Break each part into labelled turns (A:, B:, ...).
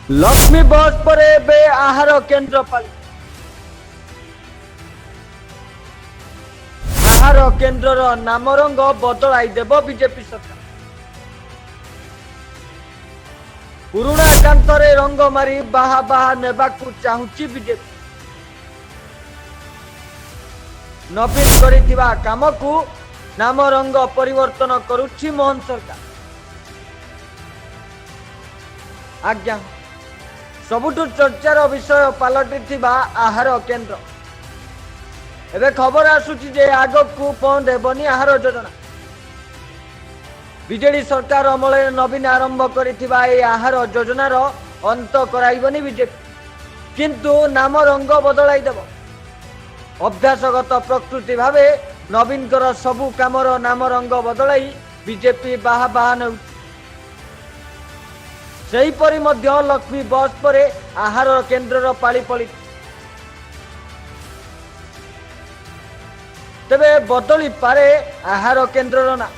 A: लक्ष्मी बस पर बे आहार केन्द्र पाली आहार केन्द्र नाम रंग बदलाई देव बीजेपी सरकार। पुराणा कांतरे रंग मारी बाहा बाहा नेबाकू चाहूची बीजेपी। नवीन करिथिबा कामकू नाम रंग परिवर्तन करुछि मोहन सरकार। आज्ञा सबुठु चर्चार विषय पलटि आहार केन्द्र। एबे खबर आसुची जे आगकू बंद हेबनी आहार योजना। बीजेडी सरकार अमल नवीन आरंभ करिथिबा ए आहार योजनार अंत कराइबनी बीजेपी, किंतु नाम रंग बदलाई देब। अभ्यासगत प्रकृति भावे नवीनकर सबु कामर नाम रंग बदलाई बीजेपी बाहा बाहा नेउ। सेहीपरि मध्य लक्ष्मी बस पर आहार केन्द्र पाली पड़ी। तेबे बदली पारे आहार केन्द्र ना।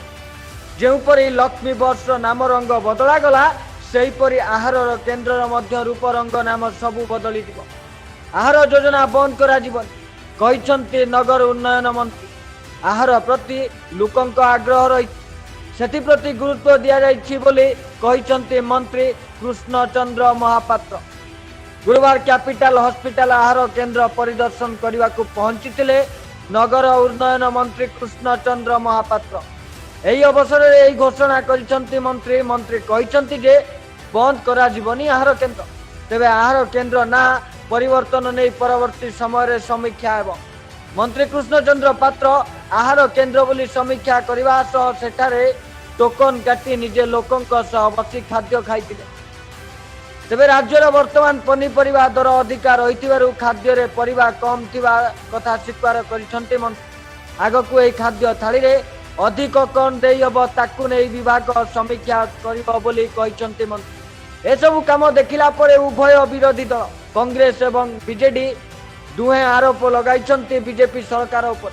A: जोपरी लक्ष्मी बस नाम रंग बदला गला सेहीपरि आहार केन्द्र मध्य रूप रंग नाम सबु बदली दिबो। आहार योजना बंद करा जीवन कहिसंती नगर उन्नयन मंत्री। आहार प्रति लोकंक आग्रह रही सेति प्रति गुरुत्व दिया जाइछि बोली कहिसंती मंत्री कृष्ण चंद्र महापात्र। गुरुवार कैपिटल हॉस्पिटल आहार केन्द्र परिदर्शन करने को पहुंची नगर उन्नयन मंत्री कृष्ण चंद्र महापात्र। यही अवसर में घोषणा करिसंती मंत्री। मंत्री कहिसंती जे बंद करा जीवनी आहार केन्द्र। तेबे आहार केन्द्र ना परिवर्तन नहीं परवर्ती समय समीक्षा हेब। मंत्री कृष्ण चंद्र पात्र आहार केन्द्र बोली समीक्षा करने सह सेठारे टोकन काटी निजे लोकंक सह बसी खाद्य खाइतिले। तेबे राज्यर वर्तमान पनीपरिबा दर अधिका रहिथिबारु खाद्य रे परिबा कम थिबा कथा स्वीकार करिसंती मंत्री। आगकू एई खाद्य थाली रे अधिक कौन देई हबो ताकू नै विभाग समीक्षा करिबो बोली कहिसंती मंत्री। ए सब काम देखिला परे उभय विरोधी दल कांग्रेस एवं बीजेडी दुहे आरोप लगाइछंती बीजेपी सरकार उपर।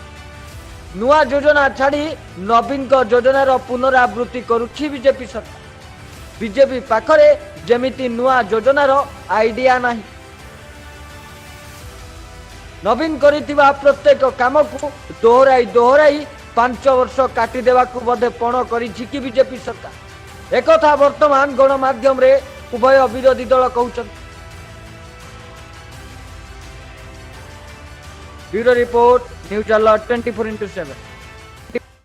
A: नुआ योजना छाड़ी नवीन योजनार पुनरावृत्ति करुछि बीजेपी सरकार। बीजेपी पाखरे जेमिति नुआ योजनार आइडिया नाही। नवीन करिथिबा प्रत्येक काम को दोहराई दोहराई 5 वर्ष काटी देवाकू बधे पण करिछि कि बीजेपी सरकार। एकथा वर्तमान गणमाध्यम रे उभय विरोधी दल कहउछन्ति। Bureau report news alert 24x7।